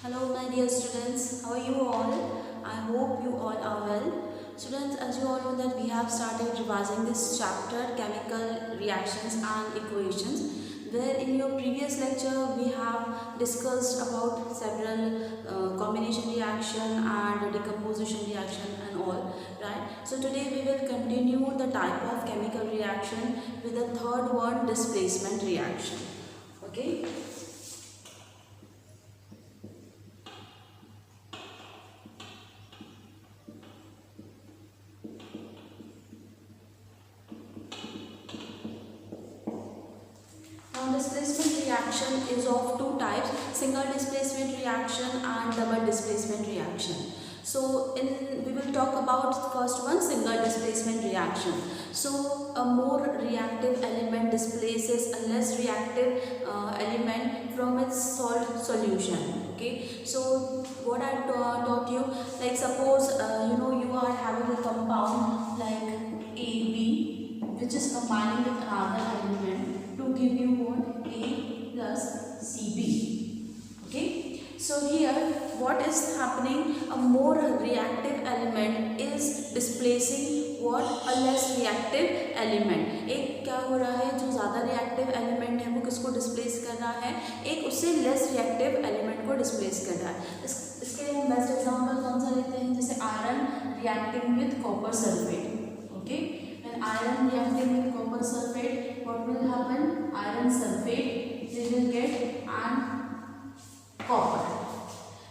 Hello my dear students, how are you all? I hope you all are well. Students, as you all know that we have started revising this chapter chemical reactions and equations, where in your previous lecture we have discussed about several combination reaction and decomposition reaction and all, right? So today we will continue the type of chemical reaction with the third one, displacement reaction. Okay. Now displacement reaction is of two types, single displacement reaction and double displacement reaction. So we will talk about the first one, single displacement reaction. So a more reactive element displaces a less reactive element from its salt solution. Okay, so what I taught you, like suppose you are having a compound like AB which is combining with another element to give you what? A plus Cb. Okay. So here what is happening? A more reactive element is displacing what? A less reactive element. एक क्या हो रहा है, जो ज़्यादा reactive element है वो किसको displace कर रहा है? एक उससे less reactive element को displace कर रहा है. इसके लिए हम best example कौन सा लेते हैं? जैसे iron reacting with copper sulfate. Okay. When iron reacting with copper sulfate, what will happen? Iron sulfate, they will get an copper.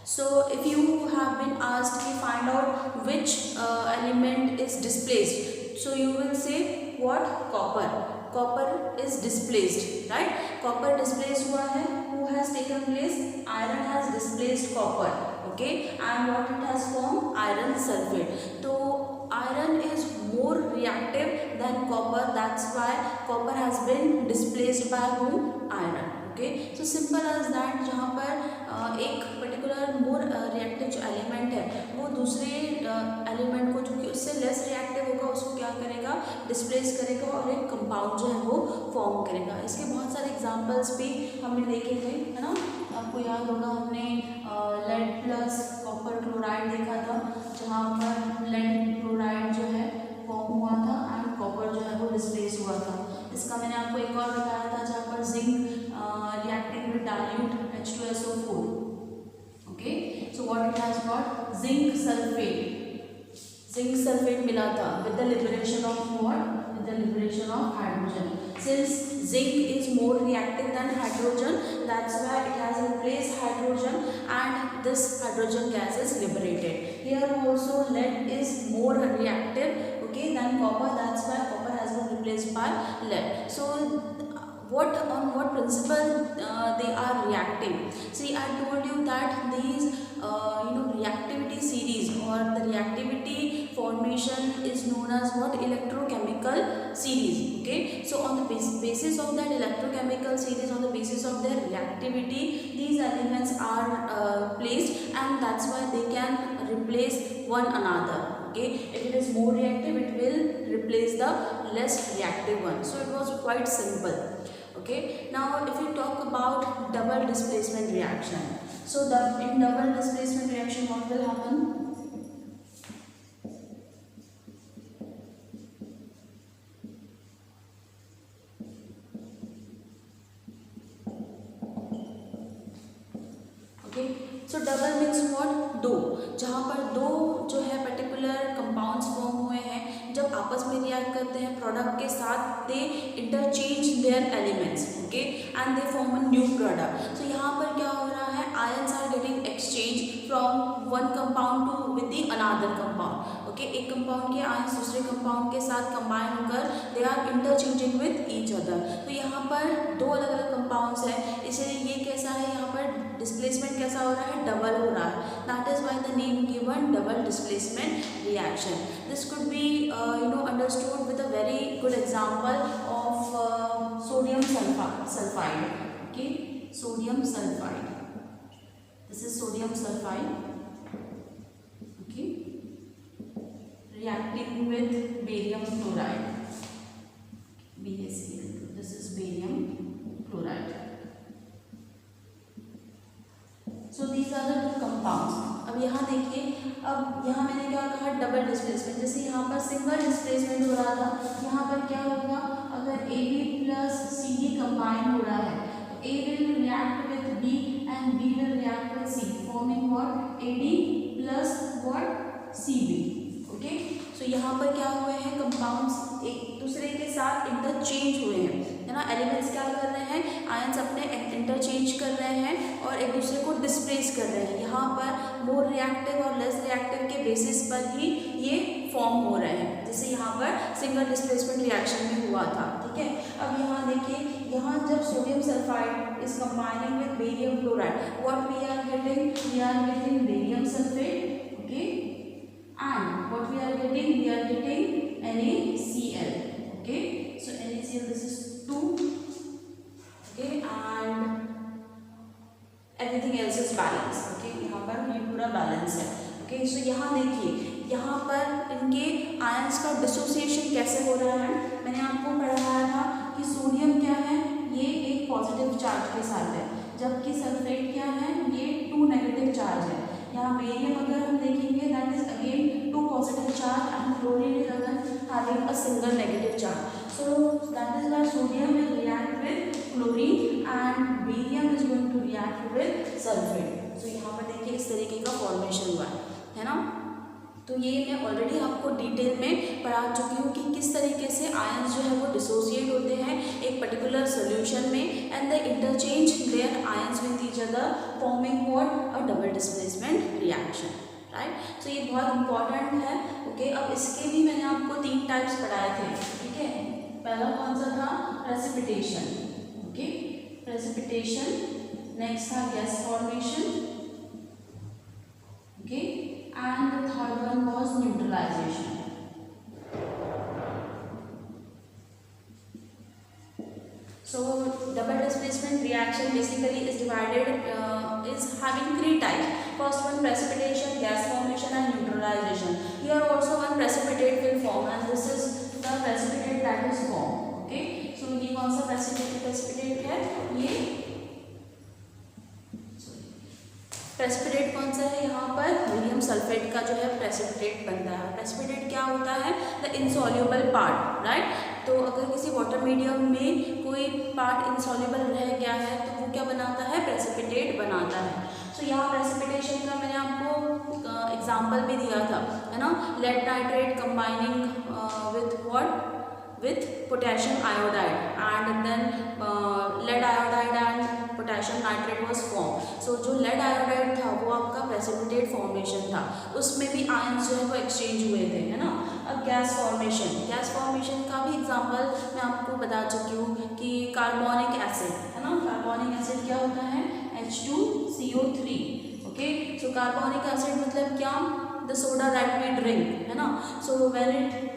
So if you have been asked to find out which element is displaced, so you will say what? Copper. Copper is displaced, right? Copper displaced हुआ है. Who has taken place? Iron has displaced copper. Okay, and what it has formed? Iron sulfate. So iron is more reactive than copper. That's why copper has been displaced by whom? Iron. Okay, so simple as that. जहाँ पर एक particular more reactive जो element है वो दूसरे element को जो कि उससे लेस रिएक्टिव होगा उसको क्या करेगा? डिस्प्लेस करेगा और एक कंपाउंड जो है वो फॉर्म करेगा. इसके बहुत सारे एग्जांपल्स भी हमने देखे थे, है ना. आपको याद होगा हमने लेड प्लस कॉपर क्लोराइड देखा था, जहाँ पर लेड क्लोराइड जो है फॉर्म हुआ था एंड कॉपर जो है वो डिस्प्लेस हुआ था. इसका मैंने आपको एक और बताया था जहाँ पर zinc reacting with dilute H2SO4. Okay, so what it has got? Zinc sulfate. Zinc sulfate मिला था with the liberation of what? With the liberation of hydrogen. Since zinc is more reactive than hydrogen, that's why it has replaced hydrogen and this hydrogen gas is liberated. Here also lead is more reactive, okay, than copper. That's why copper has been replaced by lead. So on what principle they are reacting? See, I told you that these reactivity series or the reactivity formation is known as what? Electrochemical series. Okay, so on the basis of that electrochemical series, on the basis of their reactivity, these elements are placed, and that's why they can replace one another. Okay, if it is more reactive, it will replace the less reactive one. So it was quite simple. Okay, now if you talk about double displacement reaction, so in double displacement reaction what will happen? Okay, so double means what? दो. जहाँ पर दो जो है particular compounds form हुए हैं, जब आपस में रिएक्ट करते हैं प्रोडक्ट के साथ, they interchange their elements. Okay, and they form a new product. So यहाँ पर क्या हो रहा है? Ions are getting exchange from one compound to with the another compound. Okay, एक कंपाउंड के आयंस दूसरे कंपाउंड के साथ कंबाइन होकर they are interchanging with each other. तो यहाँ पर दो अलग अलग कंपाउंड्स हैं, इसलिए ये कैसा है? यहाँ पर डिस्प्लेसमेंट कैसा हो रहा है? डबल हो रहा है. That is why the name given double displacement reaction. This could be understood with a very good example of sodium sulfide. Okay, sodium sulfide. This is sodium sulfide. Okay, reacting with barium chloride. BaCl2. This is barium chloride. So these are the two compounds. अब यहाँ देखिए, अब यहाँ मैंने क्या कहा, double displacement. जैसे यहाँ पर सिंगल डिस्प्लेसमेंट हो रहा था, यहाँ पर क्या होगा, अगर AB प्लस CD कंबाइन हो रहा है तो A will react with B and B will react with C, forming what, AD plus what, CB। Okay, so यहाँ पर क्या हुए हैं, कंपाउंड्स एक दूसरे के साथ इंटरचेंज हुए हैं, है ना। एलिमेंट्स क्या कर रहे हैं, आयंस अपने इंटरचेंज कर रहे हैं और एक दूसरे को डिस्प्लेस कर रहे हैं। यहाँ पर मोर रिएक्टिव और लेस रिएक्टिव के बेसिस पर ही ये फॉर्म हो रहे हैं, जैसे यहाँ पर सिंगल डिस्प्लेसमेंट रिएक्शन में हुआ था। ठीक है, अब यहाँ देखिए, यहाँ जब sodium sulphide is combining with barium chloride, what we are getting barium sulphate, okay, and what we are getting NaCl, okay, so NaCl, this is 2, okay, and everything else is balance, okay, यहाँ पर ये पूरा balance है। Okay, so यहाँ देखिए, यहाँ पर इनके आयंस का डिसोसिएशन कैसे हो रहा है, मैंने आपको पढ़ाया था कि सोडियम क्या है, ये एक पॉजिटिव चार्ज के साथ है, जबकि सल्फेट क्या है, ये 2 नेगेटिव चार्ज है। यहाँ बेरियम अगर हम देखेंगे, that is again 2 positive charge and chlorine is अगर having a single negative charge. So that is why sodium will react with chlorine and barium is going to react with sulfate. So यहाँ पर देखिए इस तरीके का formation हुआ है ना। तो ये मैं ऑलरेडी आपको डिटेल में पढ़ा चुकी हूँ कि किस तरीके से आयंस जो है वो डिसोसिएट होते हैं एक पर्टिकुलर सोल्यूशन में and they interchange their ions with each other forming what, a double displacement reaction, right. So ये बहुत इंपॉर्टेंट है। ओके, अब इसके भी मैंने आपको 3 टाइप्स पढ़ाए थे। ठीक है, पहला कौन सा था, प्रेसिपिटेशन, ओके, प्रेसिपिटेशन, नेक्स्ट था gas formation, okay, and the third one was neutralisation. So double displacement reaction basically is divided, is having 3 types. First one precipitation, gas formation and neutralization. Here also one precipitate will form and this is the precipitate that is formed. Okay, so ये कौन सा precipitate है, ये precipitate कौन सा है, यहाँ पर बेरियम सल्फेट का जो है प्रेसिपिटेट बनता है। प्रेसिपिटेट क्या होता है, द इनसॉल्युबल पार्ट, राइट। तो अगर किसी वाटर मीडियम में कोई पार्ट इनसॉल्युबल रह गया है तो वो क्या बनाता है, प्रेसिपिटेट बनाता है। सो यहाँ प्रेसिपिटेशन का मैंने आपको एग्जाम्पल भी दिया था, है ना, lead nitrate combining with what, with potassium iodide and then lead iodide and potassium nitrate was formed. So जो lead iodide था वो आपका precipitate formation था, उसमें भी ions जो है वो exchange हुए थे, है ना। अब गैस फॉर्मेशन का भी एग्जांपल मैं आपको बता चुकी हूँ कि कार्बोनिक एसिड, है ना, कार्बोनिक एसिड क्या होता है, H2CO3, okay. So carbonic acid मतलब क्या, the soda that we drink, है ना। So when it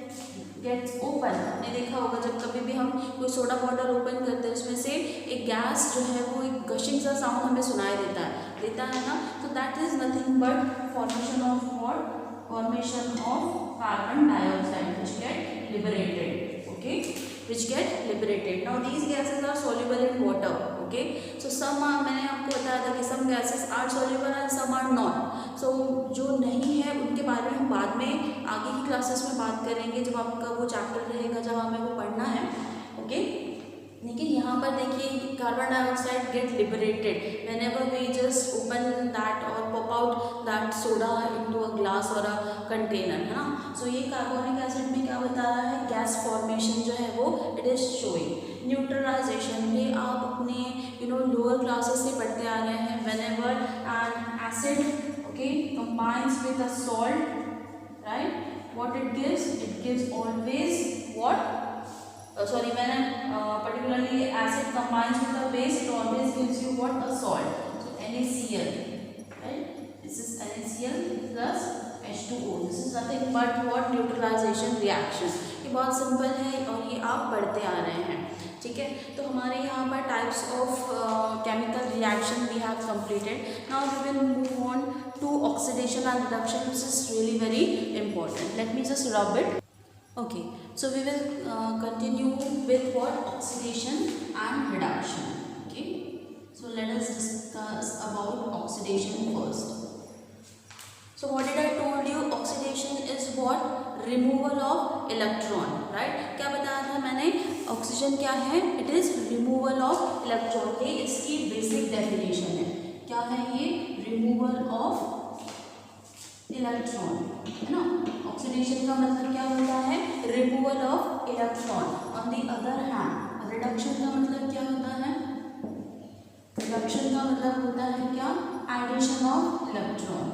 gets open, आपने देखा होगा जब कभी भी हम कोई सोडा बॉटल ओपन करते हैं उसमें से एक गैस जो है वो एक गशिंग सा साउंड हमें सुनाई देता है ना। तो that is nothing but formation of what, formation of carbon dioxide which get liberated, okay, which get liberated. Now these gases are soluble in water, okay. So some are, मैंने आपको बताया था कि some gases are soluble and some are not. So जो नहीं है उनके बारे में हम बाद में आगे की क्लासेस में बात करेंगे जब आपका वो चैप्टर रहेगा जब हमें वो पढ़ना है, ओके। लेकिन यहाँ पर देखिए carbon dioxide get liberated whenever we just open that और pop out that soda into a glass और अ कंटेनर, है ना। सो ये कार्बोनिक एसिड में क्या बता रहा है, गैस फॉर्मेशन जो है वो इट इज शोइंग। न्यूट्रलाइजेशन, ये आप अपने लोअर क्लासेस से पढ़ते आ रहे हैं, whenever N acid, okay, combines with a salt, right, what it gives always what, when a particularly acid combines with a base, it always gives you what, a salt. So NaCl, right, this is NaCl plus H2O, this is nothing but what, neutralization reaction। ये बहुत simple है और ये आप पढ़ते आ रहे हैं, ठीक है। तो हमारे यहाँ पर types of chemical reaction we have completed. Now we will move on to oxidation and reduction, which is really very important. Let me just rub it. Okay, so we will continue with what, oxidation and reduction. Okay, so let us discuss about oxidation oxidation first. So what did I told you? Oxidation is what? Removal of electron, right? क्या बताया था मैंने? Oxygen क्या है? It is removal of electron. ये इसकी basic definition है. क्या है ये? Removal of electron, है ना? ऑक्सीडेशन का मतलब क्या होता है? Removal of electron. On the other hand, reduction का मतलब क्या होता है? Reduction का मतलब होता है क्या? Addition of electron.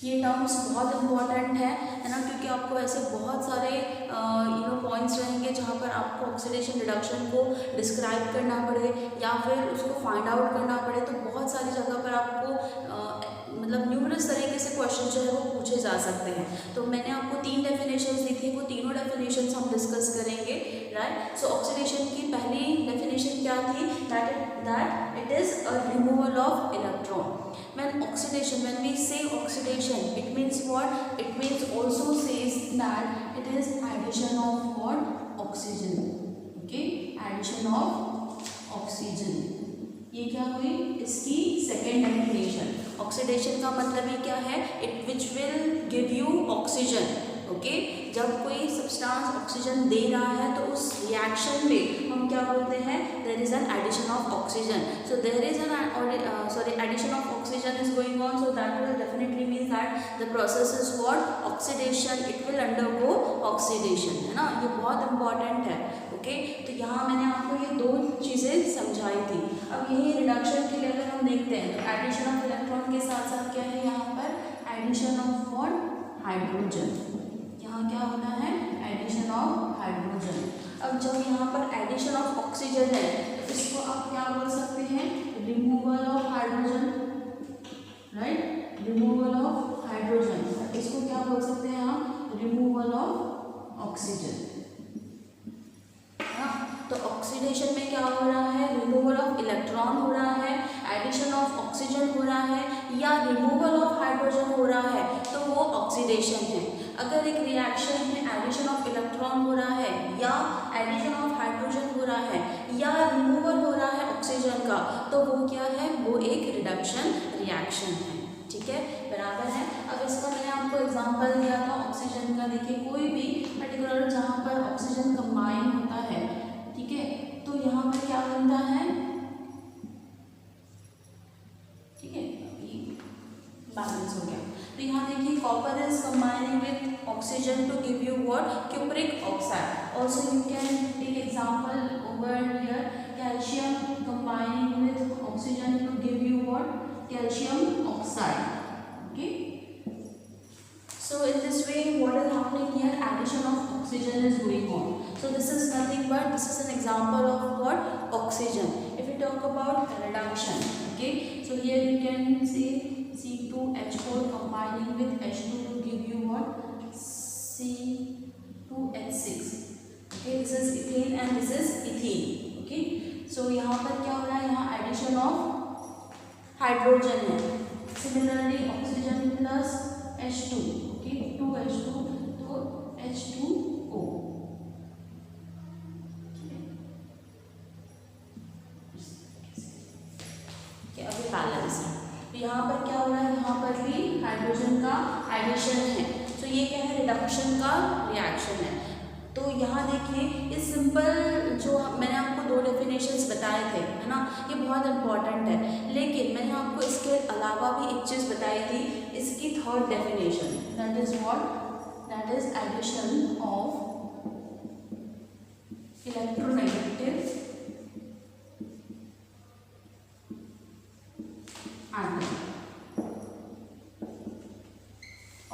ये टर्म्स बहुत इंपॉर्टेंट है ना, क्योंकि आपको ऐसे बहुत सारे पॉइंट्स रहेंगे जहाँ पर आपको ऑक्सीडेशन रिडक्शन को डिस्क्राइब करना पड़े या फिर उसको फाइंड आउट करना पड़े, तो बहुत सारी जगह पर आपको मतलब न्यूमरस तरीके से क्वेश्चन जो है वो पूछे जा सकते हैं. तो मैंने आपको 3 डेफिनेशंस दी थी, वो तीनों डेफिनेशंस हम डिस्कस करेंगे, राइट. सो ऑक्सीडेशन की पहली डेफिनेशन क्या थी? That it is a removal of electron. When we say oxidation, it means what? It means also says that it is addition of what? Oxygen. Okay, addition of oxygen. ये क्या हुई? इसकी second definition. Oxidation का मतलब ही क्या है? It which will give you oxygen. Okay, जब कोई सब्सटेंस ऑक्सीजन दे रहा है तो उस रिएक्शन में हम क्या बोलते हैं? There is an addition of oxygen. So there is an addition of oxygen is going on, so that will definitely means that the process is what? Oxidation. It will undergo oxidation, है ना. ये बहुत important है. Okay, तो यहाँ मैंने आपको ये 2 चीज़ें समझाई थी. अब यही रिडक्शन के लिए अगर हम देखते हैं तो एडिशन ऑफ इलेक्ट्रॉन के साथ साथ क्या है यहाँ पर? Addition of what? हाइड्रोजन. यहाँ क्या होता है? Addition of hydrogen. अब जब यहाँ पर एडिशन ऑफ ऑक्सीजन है तो इसको आप क्या बोल सकते हैं? Removal of hydrogen, right. Removal of hydrogen. इसको क्या बोल सकते हैं आप? Removal of oxygen. तो ऑक्सीडेशन में क्या हो रहा है? रिमूवल ऑफ इलेक्ट्रॉन हो रहा है, एडिशन ऑफ ऑक्सीजन हो रहा है, या रिमूवल ऑफ हाइड्रोजन हो रहा है, तो वो ऑक्सीडेशन है. अगर एक रिएक्शन में एडिशन ऑफ इलेक्ट्रॉन हो रहा है या एडिशन ऑफ हाइड्रोजन हो रहा है या रिमूवल हो रहा है ऑक्सीजन का, तो वो क्या है? वो एक रिडक्शन रिएक्शन है. ठीक है, बराबर है. अब इसका मैंने आपको एग्जांपल दिया था ऑक्सीजन का. देखिए, कोई भी पर्टिकुलर जहाँ पर ऑक्सीजन कंबाइन होता है, ठीक है, तो यहाँ पर क्या बनता है? ठीक है, बैलेंस हो गया. तो यहाँ देखिए, copper is combining with oxygen to give you what? Cupric oxide. Also you can take example over here, calcium combining with oxygen to give you what? Calcium oxide. Okay, so in this way what is happening here? Addition of oxygen is going on. So this is nothing but this is an example of what? Oxygen. If we talk about reduction, okay, so here you can see C2H4 combining with H2 to give you what? C2H6. okay, this is ethane and this is ethene. okay, so यहाँ पर क्या हो रहा है? यहाँ addition of hydrogen है. Similarly oxygen plus H2, okay, 2H2 तो H2O. अभी बैलेंस है. तो यहाँ पर क्या हो रहा है? यहाँ पर भी हाइड्रोजन का एडिशन है. तो ये क्या है? रिडक्शन का रिएक्शन है. तो यहाँ देखिए, ये सिंपल जो मैंने आपको 2 डेफिनेशंस बताए थे, है ना, ये बहुत इंपॉर्टेंट है. लेकिन मैंने आपको इसके अलावा भी एक चीज़ बताई थी, इसकी 3rd definition. That is what? That is addition of electronegative atom.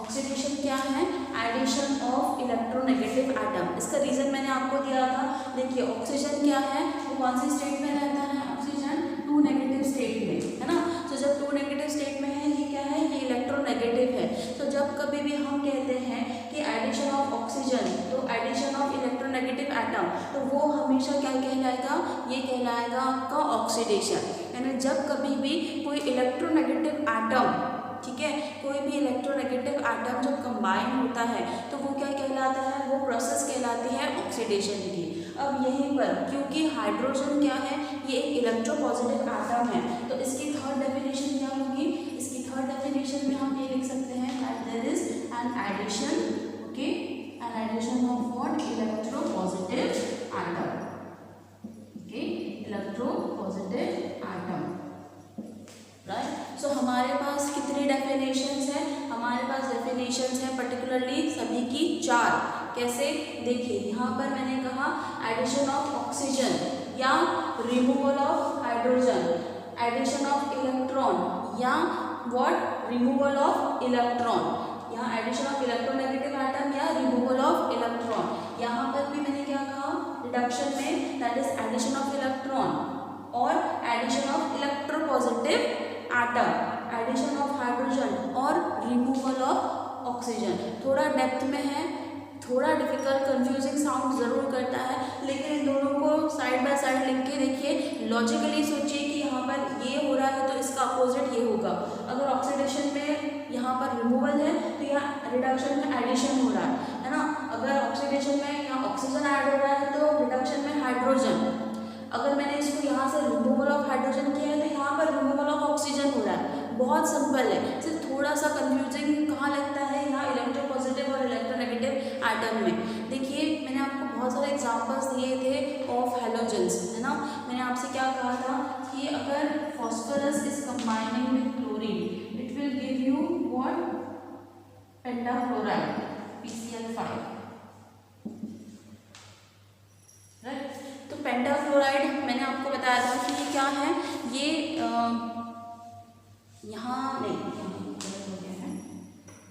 Oxidation क्या है? Addition of electronegative atom. इसका रीजन मैंने आपको दिया था. देखिए, ऑक्सीजन क्या है? वो कौन सी स्टेट में रहता है? ऑक्सीजन 2 नेगेटिव स्टेट में, है ना. तो जब 2 नेगेटिव स्टेट में है, ये क्या है? ये इलेक्ट्रोनेगेटिव है. तो जब कभी भी हम कहते हैं कि एडिशन ऑफ ऑक्सीजन, तो एडिशन ऑफ इलेक्ट्रोनेगेटिव एटम, तो वो हमेशा क्या कहलाएगा? ये कहलाएगा आपका ऑक्सीडेशन. यानी जब कभी भी कोई इलेक्ट्रोनेगेटिव एटम, ठीक है, कोई भी इलेक्ट्रोनेगेटिव एटम जब कंबाइन होता है तो वो क्या कहलाता है? वो प्रोसेस कहलाती है ऑक्सीडेशन की. अब यहीं पर क्योंकि हाइड्रोजन क्या है? ये एक इलेक्ट्रोपॉजिटिव एटम है। तो इसकी थर्ड डेफिनेशन क्या होगी? इसकी थर्ड डेफिनेशन में हम ये लिख सकते हैं that there is an addition, okay, an addition of what? Electropositive atom, okay, electropositive atom, right. So हमारे पास कितनी डेफिनेशंस हैं? हमारे पास डेफिनेशंस हैं पर्टिकुलरली सभी की 4। कैसे? देखिए यहाँ पर मैंने कहा एडिशन ऑफ ऑक्सीजन या removal of hydrogen, addition of electron या व्हाट? Removal of electron. यहाँ एडिशन ऑफ इलेक्ट्रोनेगेटिव एटम या रिमूवल ऑफ इलेक्ट्रॉन। यहाँ पर भी मैंने क्या कहा रिडक्शन में? That is addition of electron और addition of electropositive atom, addition of hydrogen और रिमूवल ऑफ ऑक्सीजन। थोड़ा डेप्थ में है, थोड़ा डिफिकल्ट कंफ्यूजिंग साउंड ज़रूर करता है, लेकिन इन दोनों को साइड बाय साइड लिख के देखिए, लॉजिकली सोचिए कि यहाँ पर ये हो रहा है तो इसका अपोजिट ये होगा। अगर ऑक्सीडेशन में यहाँ पर रिमूवल है तो यहाँ रिडक्शन में एडिशन हो रहा है ना। अगर ऑक्सीडेशन में यहाँ ऑक्सीजन ऐड हो रहा है तो रिडक्शन में हाइड्रोजन। अगर मैंने इसको यहाँ से रिमूवल ऑफ हाइड्रोजन किया है तो यहाँ पर रिमूवल ऑफ ऑक्सीजन हो रहा है। बहुत सिंपल है, सिर्फ थोड़ा सा कंफ्यूजिंग कहाँ लगता है? यहाँ इलेक्ट्रोपॉजिटिव और इलेक्ट्रोनेगेटिव एटम में। देखिए मैंने आपको बहुत सारे एग्जांपल्स दिए थे ऑफ हैलोजेंस, है ना। मैंने आपसे क्या कहा था कि अगर phosphorus is combining with chlorine it will give you what? Pentachloride, PCl5, right. तो पेंटाक्लोराइड मैंने आपको बताया था कि ये क्या है? ये यहाँ नहीं, यहाँ हो गया है,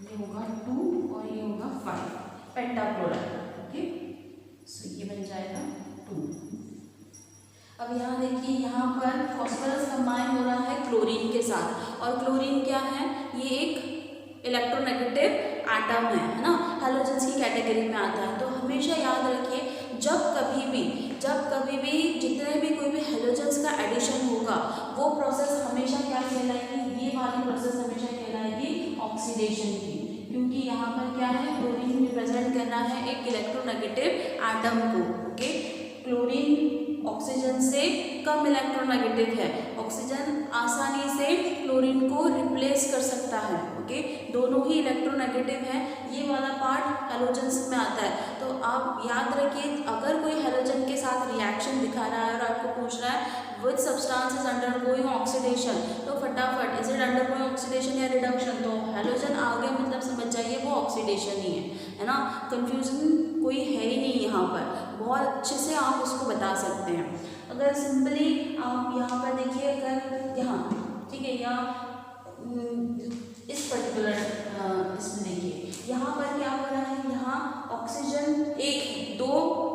ये होगा 2 और ये होगा 5, पेंटाक्लोराइड, ओके। सो ये बन जाएगा 2। अब यहाँ देखिए, यहाँ पर फॉस्फोरस कंबाइन हो रहा है क्लोरीन के साथ, और क्लोरीन क्या है? ये एक इलेक्ट्रोनेगेटिव एटम है ना, हैलोजेंस की कैटेगरी में आता है। तो हमेशा याद रखिए जब कभी भी जितने भी कोई भी हैलोजेंस का एडिशन होगा वो प्रोसेस हमेशा क्या कहलाएगी? ये वाली प्रोसेस हमेशा कहलाएगी ऑक्सीडेशन की, क्योंकि यहाँ पर क्या है? क्लोरीन रिप्रेजेंट करना है एक इलेक्ट्रोनेगेटिव एटम को, ओके। क्लोरीन ऑक्सीजन से कम इलेक्ट्रोनेगेटिव है, ऑक्सीजन आसानी से क्लोरीन को रिप्लेस कर सकता है, ओके। दोनों ही इलेक्ट्रोनेगेटिव है, ये वाला पार्ट हैलोजेंस में आता है। तो आप याद रखिए अगर कोई हैलोजन के साथ रिएक्शन दिखा रहा है और आपको पूछ रहा है which substance is undergoing oxidation, तो फटाफट इज इट अंडरगोइंग ऑक्सीडेशन या रिडक्शन? तो हैलोजन आ गया मतलब समझ जाइए वो ऑक्सीडेशन ही है ना। कंफ्यूजन कोई है ही नहीं यहाँ पर, बहुत अच्छे से आप उसको बता सकते हैं। अगर सिंपली आप यहाँ पर देखिए, अगर यहाँ ठीक है, यहाँ इस पर्टिकुलर इसमें देखिए यहाँ पर क्या हो रहा है? यहाँ ऑक्सीजन 1 2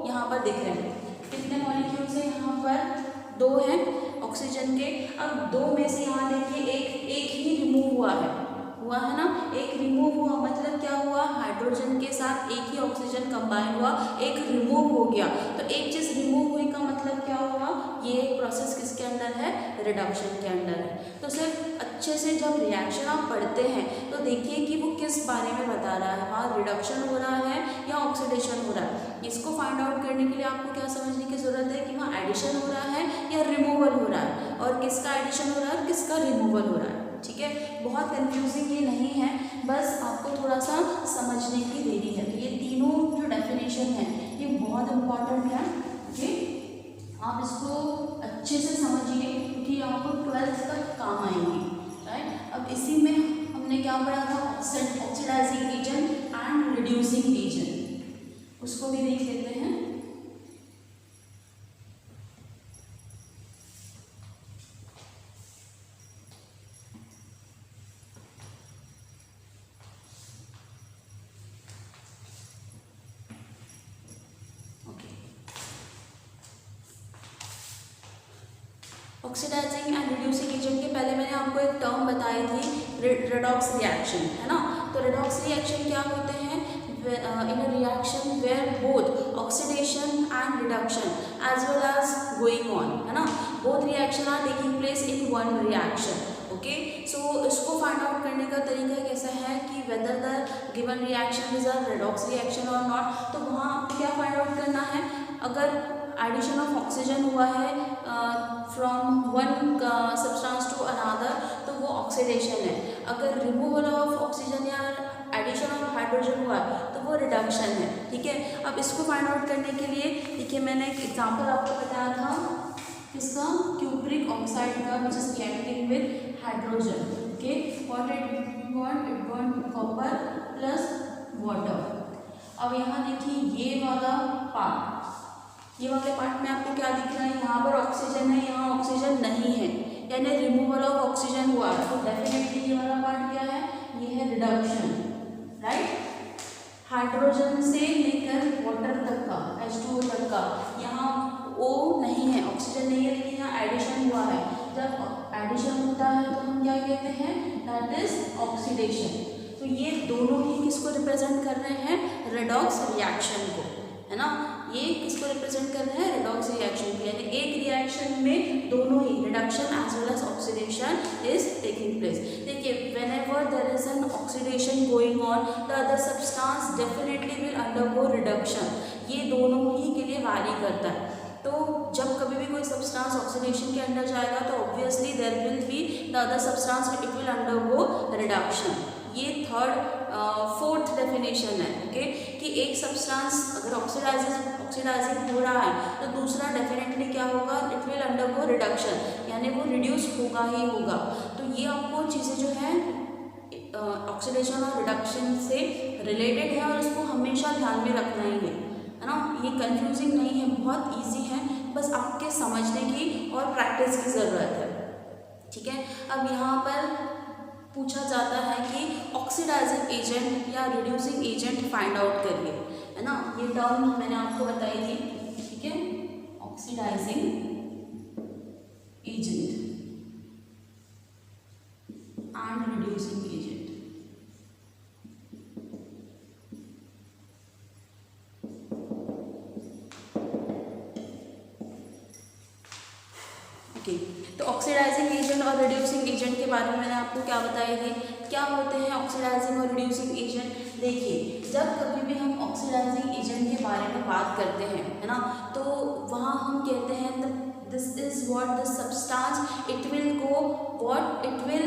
यहाँ पर दिख रहे हैं, कितने मॉलिक्यूल्स हैं? यहाँ पर 2 हैं ऑक्सीजन के। अब 2 में से यहाँ देखिए एक ही रिमूव हुआ है ना, एक रिमूव हुआ मतलब क्या हुआ? हाइड्रोजन के साथ एक ही ऑक्सीजन कंबाइन हुआ, एक रिमूव हो गया। तो एक चीज रिमूव हुई का मतलब क्या हुआ? ये प्रोसेस किसके अंदर है? रिडक्शन के अंदर है। तो सिर्फ अच्छे से जब रिएक्शन आप पढ़ते हैं तो देखिए कि वो किस बारे में बता रहा है, वहाँ रिडक्शन हो रहा है या ऑक्सीडेशन हो रहा है। इसको फाइंड आउट करने के लिए आपको क्या समझने की जरूरत है कि वहाँ एडिशन हो रहा है या रिमूवल हो रहा है, और किसका एडिशन हो रहा है, किसका रिमूवल हो रहा है। ठीक है, बहुत कंफ्यूजिंग ये नहीं है, बस आपको थोड़ा सा समझने की देरी है। तो ये तीनों जो डेफिनेशन है ये बहुत इम्पॉर्टेंट है, ओके। आप इसको अच्छे से समझिए क्योंकि आपको 12th तक काम आएंगे, राइट। अब इसी में हमने क्या पढ़ा था? Oxidising agent and reducing agent, उसको भी देख लेते हैं। ऑक्सीडाइजिंग एंड रिड्यूसिंग एजेंट के पहले मैंने आपको एक टर्म बताई थी, रेडॉक्स रिएक्शन, है ना। तो रेडॉक्स रिएक्शन क्या होते हैं? In a reaction where both oxidation and reduction as well as going on, है ना, both reaction are taking place in one reaction, okay. So इसको फाइंड आउट करने का तरीका कैसा है कि whether the given reaction is a redox reaction और नॉट। तो वहाँ आपको क्या फाइंड आउट करना है? अगर एडिशन ऑफ ऑक्सीजन हुआ है from one substance to another तो वो ऑक्सीडेशन है। अगर रिमूवल ऑफ ऑक्सीजन या एडिशन ऑफ हाइड्रोजन हुआ है तो वो रिडक्शन है। ठीक है, अब इसको फाइंड आउट करने के लिए देखिए मैंने एक एग्जांपल आपको बताया था किसका, क्यूप्रिक ऑक्साइड का, which is reacting with hydrogen. Okay, what it want copper plus water. अब यहाँ देखिए ये वाले पार्ट में आपको क्या दिख रहा है, यहाँ पर ऑक्सीजन है, यहाँ ऑक्सीजन नहीं है, यानी रिमूवल ऑफ ऑक्सीजन हुआ है। तो डेफिनेटली ये वाला पार्ट क्या है, ये है रिडक्शन, राइट। हाइड्रोजन से लेकर वाटर तक का, H2O तक का, यहाँ O नहीं है, ऑक्सीजन नहीं है, लेकिन यहाँ एडिशन हुआ है। जब एडिशन होता है तो हम क्या कहते हैं, दैट इज ऑक्सीडेशन। तो ये दोनों ही किसको रिप्रेजेंट कर रहे हैं, रेडॉक्स रिएक्शन को, है ना। ये किसको रिप्रेजेंट कर रहे हैं, रेडॉक्स रिएक्शन को, यानी एक रिएक्शन में दोनों ही reduction as well as oxidation is taking place. देखिए whenever there is an oxidation going on the other substance definitely will undergo reduction. ये दोनों ही के लिए वैरी करता है। तो जब कभी भी कोई सब्सटेंस ऑक्सीडेशन के अंदर जाएगा तो obviously there will be the other substance it will undergo reduction. ये फोर्थ डेफिनेशन है, ओके, कि एक सब्सटेंस अगर ऑक्सीडाइजिंग हो रहा है तो दूसरा डेफिनेटली क्या होगा, इट विल अंडरगो रिडक्शन, यानी वो रिड्यूस होगा ही होगा। तो ये आपको चीज़ें जो है ऑक्सीडेशन और रिडक्शन से रिलेटेड है और इसको हमेशा ध्यान में रखना ही है ना। ये कंफ्यूजिंग नहीं है, बहुत ईजी है, बस आपके समझने की और प्रैक्टिस की ज़रूरत है। ठीक है, अब यहाँ पर पूछा जाता है कि ऑक्सीडाइजिंग एजेंट या रिड्यूसिंग एजेंट फाइंड आउट करिए, है ना। ये टर्म मैंने आपको बताई थी, ठीक है, oxidising agent and reducing agent. तो ऑक्सीडाइजिंग एजेंट और रिड्यूसिंग एजेंट के बारे में मैंने आपको क्या बताया थी, क्या होते हैं ऑक्सीडाइजिंग और रिड्यूसिंग एजेंट। देखिए जब कभी भी हम ऑक्सीडाइजिंग एजेंट के बारे में बात करते हैं, है ना, तो वहाँ हम कहते हैं this is what the substance it will go what it will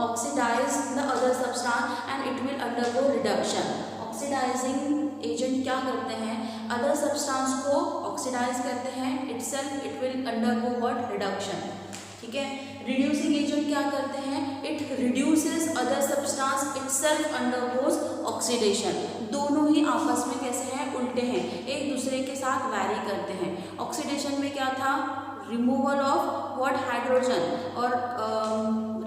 oxidise the other substance and it will undergo reduction. Oxidising agent क्या करते हैं, अदर सब्सटेंस को ऑक्सीडाइज करते हैं, itself it will undergo what reduction. ठीक है, reducing agent क्या करते हैं, it reduces other substance itself undergoes oxidation. दोनों ही आपस में कैसे हैं, उल्टे हैं, एक दूसरे के साथ वैरी करते हैं। ऑक्सीडेशन में क्या था, रिमूवल ऑफ व्हाट हाइड्रोजन, और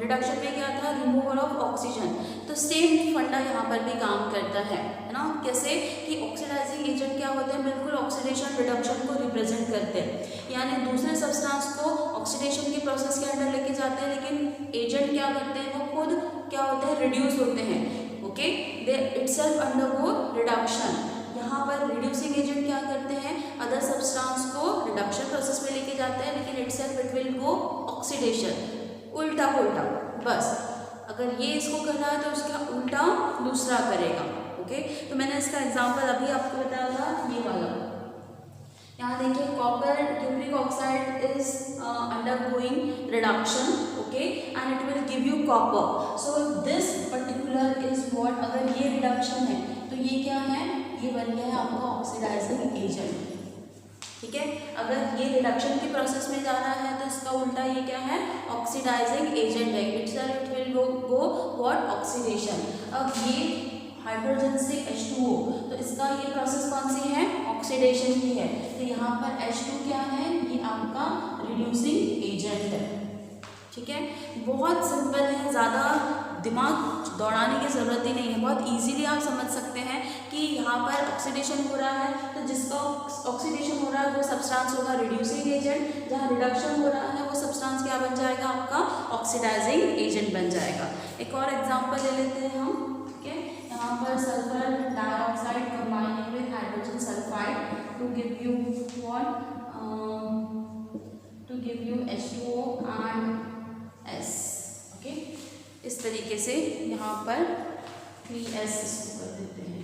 रिडक्शन में क्या था, रिमूवल ऑफ ऑक्सीजन। तो सेम फंडा यहाँ पर भी काम करता है ना। कैसे कि ऑक्सीडाइजिंग एजेंट क्या होते हैं, बिल्कुल ऑक्सीडेशन रिडक्शन को रिप्रेजेंट करते हैं, यानी दूसरे सब्सटेंस को ऑक्सीडेशन के प्रोसेस के अंदर लेके जाते हैं, लेकिन एजेंट क्या करते हैं, वो खुद क्या होते हैं, रिड्यूस होते हैं। ओके, दे इटसेल्फ अंडरगो रिडक्शन। यहाँ पर रिड्यूसिंग एजेंट क्या करते हैं, अदर सब्सटेंस को रिडक्शन प्रोसेस में लेके जाते हैं, लेकिन itself it will go oxidation. उल्टा पुल्टा, बस अगर ये इसको कर रहा है तो उसका उल्टा दूसरा करेगा। ओके, तो मैंने इसका एग्जांपल अभी आपको बताया था, ये वाला। यहाँ देखिए copper cupric oxide is undergoing reduction, okay, and it will give you copper. So this particular is what, अगर ये रिडक्शन है तो ये क्या है, ये बन गया है आपका ऑक्सीडाइजिंग एजेंट। ठीक है, अगर ये रिडक्शन के प्रोसेस में जा रहा है तो इसका उल्टा ये क्या है, ऑक्सीडाइजिंग एजेंट है, itself it will go what oxidation. अब ये हाइड्रोजन से H2O, तो इसका ये प्रोसेस कौन सी है, ऑक्सीडेशन की है। तो यहाँ पर H2 क्या है, ये आपका रिड्यूसिंग एजेंट है। ठीक है, बहुत सिंपल है, ज़्यादा दिमाग दौड़ाने की ज़रूरत ही नहीं है, बहुत इजीली आप समझ सकते हैं कि यहाँ पर ऑक्सीडेशन हो रहा है तो जिसका ऑक्सीडेशन हो रहा है वो सब्सटेंस होगा रिड्यूसिंग एजेंट, जहाँ रिडक्शन हो रहा है वो सब्सटेंस क्या बन जाएगा, आपका ऑक्सीडाइजिंग एजेंट बन जाएगा। एक और एग्जांपल ले लेते हैं हम। ठीक है, यहाँ पर sulphur dioxide combining with hydrogen sulphide to give you what, to give you H2O and S। Okay, इस तरीके से यहाँ पर 3S इसको कर देते हैं।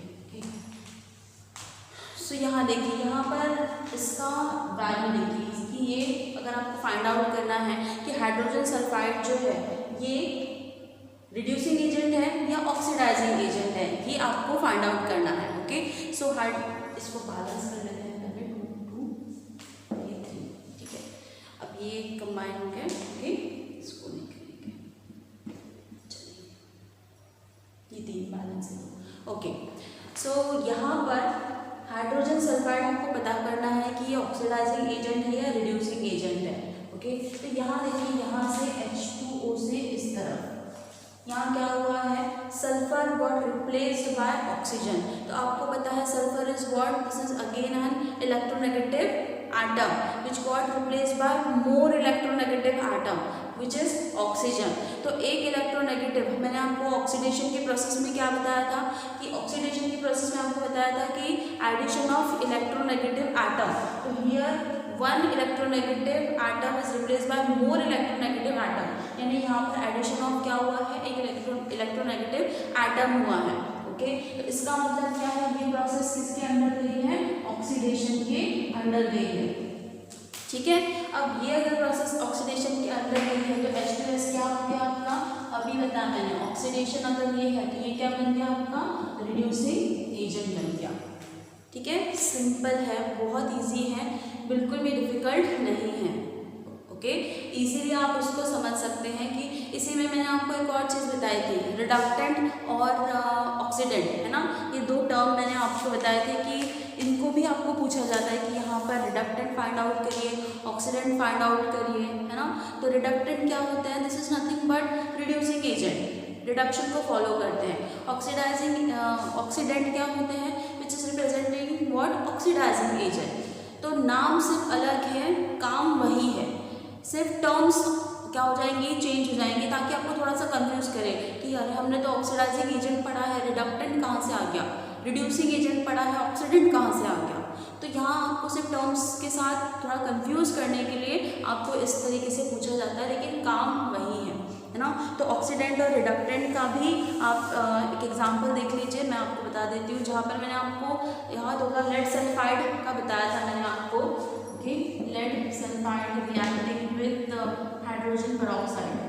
सो सो यहाँ देखिए, यहाँ पर इसका वैल्यू देखिए कि ये अगर आपको फाइंड आउट करना है कि हाइड्रोजन सल्फाइड जो है ये रिड्यूसिंग एजेंट है या ऑक्सीडाइजिंग एजेंट है, ये आपको फाइंड आउट करना है। ओके, सो इसको बैलेंस कर लेते हैं पहले, 2 2 ये 3, ठीक है। अब ये कंबाइन हो गया। ओके, इसको निकालेंगे, चलिए ये 3 बैलेंस है। ओके, सो यहाँ पर हाइड्रोजन सल्फाइड आपको पता करना है कि ये ऑक्सीडाइजिंग एजेंट है या रिड्यूसिंग एजेंट है। ओके, तो यहाँ देखिए, यहाँ से H2O से इस तरफ यहाँ क्या हुआ है, sulphur got replaced by oxygen. तो आपको पता है sulphur is what, this is again an electronegative atom which got replaced by more electronegative atom which is oxygen। तो एक इलेक्ट्रोनेगेटिव, मैंने आपको ऑक्सीडेशन के प्रोसेस में क्या बताया था कि ऑक्सीडेशन के प्रोसेस में आपको बताया था कि एडिशन ऑफ इलेक्ट्रोनेगेटिव एटम। तो here one electronegative atom is replaced by more electronegative atom, यानी यहाँ पर एडिशन ऑफ क्या हुआ है, एक इलेक्ट्रोनेगेटिव एटम हुआ है। ओके, तो इसका मतलब क्या है, ये प्रोसेस किसके अंडर गई है, ऑक्सीडेशन के अंडर गई है। ठीक है, अब ये अगर प्रोसेस ऑक्सीडेशन के अंदर गई है तो H2S क्या हो गया आपका, अभी बताया मैंने, ऑक्सीडेशन अगर ये है तो ये क्या बन गया आपका, रिड्यूसिंग एजेंट बन गया। ठीक है, सिंपल है, बहुत इजी है, बिल्कुल भी डिफिकल्ट नहीं है। ओके, इजीली आप उसको समझ सकते हैं कि इसी में मैंने आपको एक और चीज़ बताई थी, रिडक्टेंट और ऑक्सीडेंट, है ना, ये 2 टर्म मैंने आपको बताए थे कि इनको भी आपको पूछा जाता है कि यहाँ पर रिडक्टेंट फाइंड आउट करिए, ऑक्सीडेंट फाइंड आउट करिए, है ना। तो रिडक्टेंट क्या होता है, this is nothing but reducing agent, reduction को फॉलो करते हैं। ऑक्सीडेंट क्या होते हैं, which is representing what, oxidising agent. तो नाम सिर्फ अलग है, काम वही है, सिर्फ टर्म्स क्या हो जाएंगे, चेंज हो जाएंगे, ताकि आपको थोड़ा सा कंफ्यूज करे कि अरे हमने तो ऑक्सीडाइजिंग एजेंट पढ़ा है, रिडक्टेंट कहाँ से आ गया, रिड्यूसिंग एजेंट पढ़ा है, ऑक्सीडेंट कहाँ से आ गया। तो यहाँ आपको सिर्फ टर्म्स के साथ थोड़ा कंफ्यूज करने के लिए आपको इस तरीके से पूछा जाता है, लेकिन काम वही है ना। तो ऑक्सीडेंट और रिडक्टेंट का भी आप एक एग्जांपल देख लीजिए, मैं आपको बता देती हूँ, जहाँ पर मैंने आपको यहाँ होगा लेड सल्फाइड का बताया था मैंने आपको। Okay, lead sulphide reacting with hydrogen peroxide,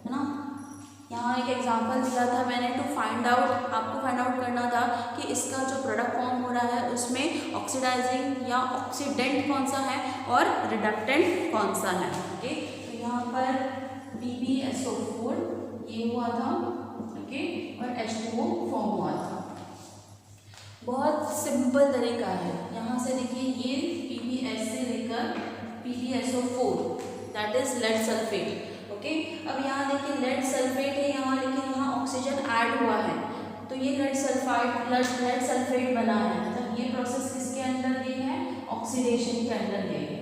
है ना। यहाँ एक एग्जांपल दिया था मैंने, टू फाइंड आउट, आपको फाइंड आउट करना था कि इसका जो प्रोडक्ट फॉर्म हो रहा है उसमें ऑक्सीडाइजिंग या ऑक्सीडेंट कौन सा है और रिडक्टेंट कौन सा है। ओके, तो यहाँ पर PbSO4 ये हुआ था, ओके, और H2O फॉर्म हुआ था। बहुत सिंपल तरीका है, यहाँ से देखिए ये PbS से लेकर PbSO4 that is lead sulphate. Okay, अब यहाँ देखिए लेड सल्फेट है यहाँ, लेकिन यहाँ ऑक्सीजन ऐड हुआ है, तो ये लेड सल्फेट बना है, मतलब ये प्रोसेस किसके अंदर गई है, ऑक्सीडेशन के अंदर गई है।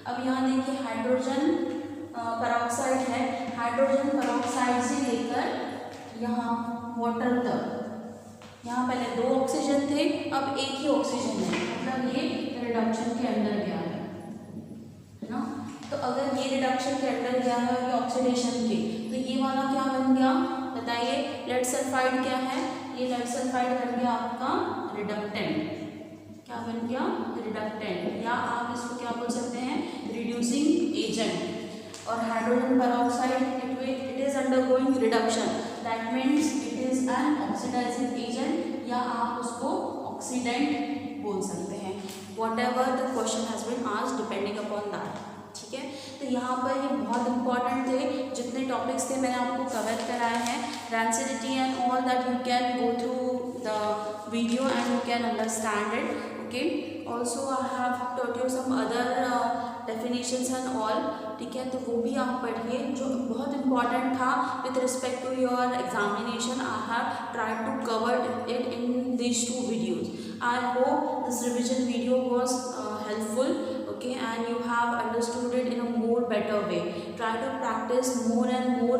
अब यहाँ देखिए हाइड्रोजन पेरोक्साइड है, हाइड्रोजन पेरोक्साइड से लेकर यहाँ वाटर तक, यहाँ पहले 2 ऑक्सीजन थे, अब एक ही ऑक्सीजन है, मतलब ये रिडक्शन के अंदर गया है ना। तो अगर ये रिडक्शन के अंदर गया है और ये ऑक्सीडेशन के, तो ये वाला क्या बन गया बताइए, लेड सल्फाइड क्या है, ये लेड सल्फाइड बन गया आपका रिडक्टेंट, क्या बन गया, रिडक्टेंट, या आप इसको क्या बोल सकते हैं, रिड्यूसिंग एजेंट। और hydrogen peroxide it is undergoing reduction, that means it is an oxidising agent, या आप उसको ऑक्सीडेंट बोल सकते हैं, whatever the question has been asked depending upon that. ठीक है, तो यहाँ पर ये बहुत इंपॉर्टेंट थे, जितने टॉपिक्स थे मैंने आपको कवर कराए हैं, rancidity and all that you can go through the video and you can understand it. Okay, also I have taught you some other definitions and all, ठीक है, तो वो भी आप पढ़िए, जो बहुत इंपॉर्टेंट था with respect to your examination. I have tried to cover it in these 2 videos. I hope this revision video was helpful, okay, and you have understood it in a more better way. Try to practice more and more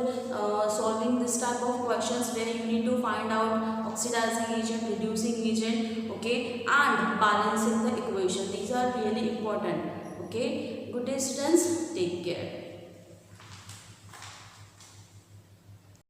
solving this type of questions where you need to find out oxidizing agent, reducing agent, okay, and balancing the equation. These are really important. Okay, good day students, take care.